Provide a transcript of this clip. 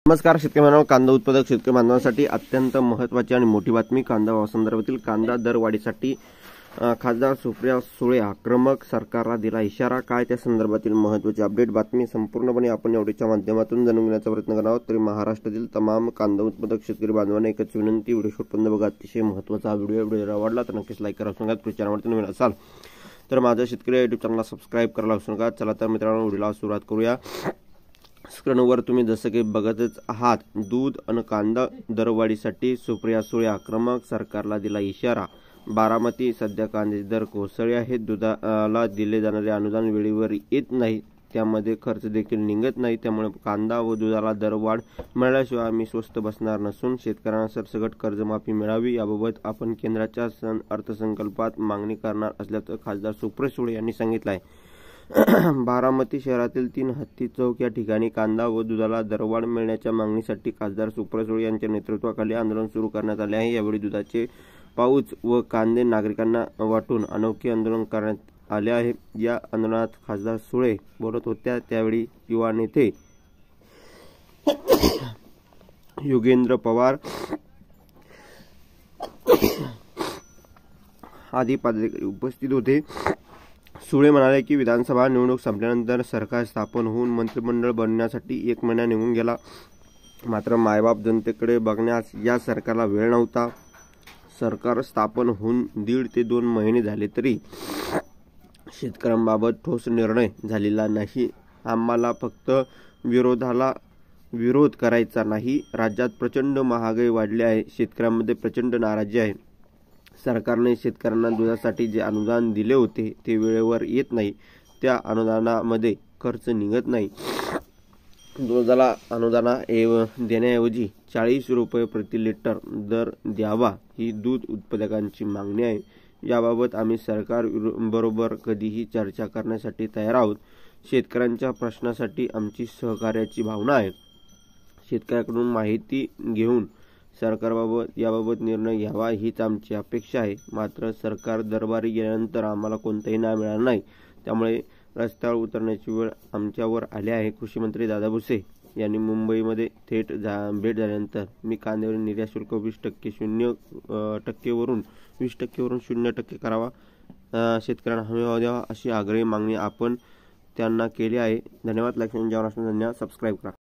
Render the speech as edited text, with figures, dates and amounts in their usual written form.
नमस्कार शेतकरी बांधव, कांदा उत्पादक शेतकरी बांधवांसाठी अत्यंत महत्त्वाची आणि मोठी बातमी. कांदा भावासंदर्भातील कांदा दरवाढीसाठी खासदार सुप्रिया सुळे आक्रमक, सरकारला दिला इशारा. काय त्या संदर्भातील महत्त्वाची अपडेट बातमी संपूर्णपणे आपण एवढीच्या माध्यमातून जाणून घेण्याचा प्रयत्न करणार आहोत. तरी महाराष्ट्रातील तमाम कांदा उत्पादक शेतकरी बांधवांना एकच विनंती, व्हिडिओ शेवटपर्यंत बघा. अतिशय महत्त्वाचा व्हिडिओ आवडला तर नक्कीच लाईक करा. सांगा चॅनलवरती नवीन असाल तर माझ्या शेतकरी युट्यूब चॅनलला सबस्क्राईब करायला विसरू नका. चला तर मित्रांनो, व्हिडिओला सुरुवात करूया. स्क्रीनवर तुम्ही जसं की बघतच आहात, दूध आणि कांदा दरवाढीसाठी सुप्रिया सुळे आक्रमक, सरकारला दिला इशारा. बारामती सध्या कांद्याचे दर कोसळले आहेत. दुधाला दिले जाणारे अनुदान वेळेवर येत नाही, त्यामध्ये खर्च देखील निघत नाही. त्यामुळे कांदा व दुधाला दरवाढ मिळाल्याशिवाय आम्ही स्वस्त बसणार नसून शेतकऱ्यांना सरसकट कर्जमाफी मिळावी याबाबत आपण केंद्राच्या अर्थसंकल्पात मागणी करणार असल्याचं खासदार सुप्रिया सुळे यांनी सांगितलं आहे. बारामती शहरातील 3 हत्ती चौक या ठिकाणी कांदा व दुधाला दरवाढ मिळण्याच्या मागणीसाठी खासदार सुप्रिया सुळे यांच्या नेतृत्वाखाली आंदोलन सुरू करण्यात आले आहे. यावेळी दुधाचे पाऊच व कांदे नागरिकांना वाटून अनोखे आंदोलन करण्यात आले आहे. या आंदोलनात खासदार सुळे बोलत होत्या. त्यावेळी युवा नेते योगेंद्र पवार आदी पदाधिकारी उपस्थित होते. सुळे म्हणाले की विधानसभा निवडणूक संपल्यानंतर सरकार स्थापन होऊन मंत्रिमंडळ बनण्यासाठी 1 महिना निघून गेला, मात्र मायबाप जनतेकडे बघण्यास या सरकारला वेळ नव्हता. सरकार स्थापन होऊन 1.5 ते 2 महिने झाले तरी शेतकऱ्यांबाबत ठोस निर्णय झालेला नाही. आम्हाला फक्त विरोध करायचा नाही. राज्यात प्रचंड महागाई वाढली आहे. शेतकऱ्यांमध्ये प्रचंड नाराजी आहे. सरकारने शेतकऱ्यांना दुधासाठी जे अनुदान दिले होते ते वेळेवर येत नाही. त्या अनुदानामध्ये खर्च निघत नाही. दुधाला अनुदान देण्याऐवजी 40 रुपये प्रति लिटर दर द्यावा ही दूध उत्पादकांची मागणी आहे. याबाबत आम्ही सरकार बरोबर कधीही चर्चा करण्यासाठी तयार आहोत. शेतकऱ्यांच्या प्रश्नासाठी आमची सहकार्याची भावना आहे. शेतकऱ्याकडून माहिती घेऊन सरकारबाबत याबाबत निर्णय घ्यावा हीच आमची अपेक्षा आहे. मात्र सरकार दरबारी गेल्यानंतर आम्हाला कोणताही न्याय मिळाला नाही. त्यामुळे रस्त्यावर उतरण्याची वेळ आमच्यावर आली आहे. कृषी मंत्री दादा भुसे यांनी मुंबईमध्ये थेट भेट झाल्यानंतर मी कांद्यावरील निर्यात शुल्क 20% वरून 0% करावा, शेतकऱ्यांना हमी द्यावा अशी आग्रही मागणी आपण त्यांना केली आहे. धन्यवाद. लाईक, शेअर, सबस्क्राईब करा.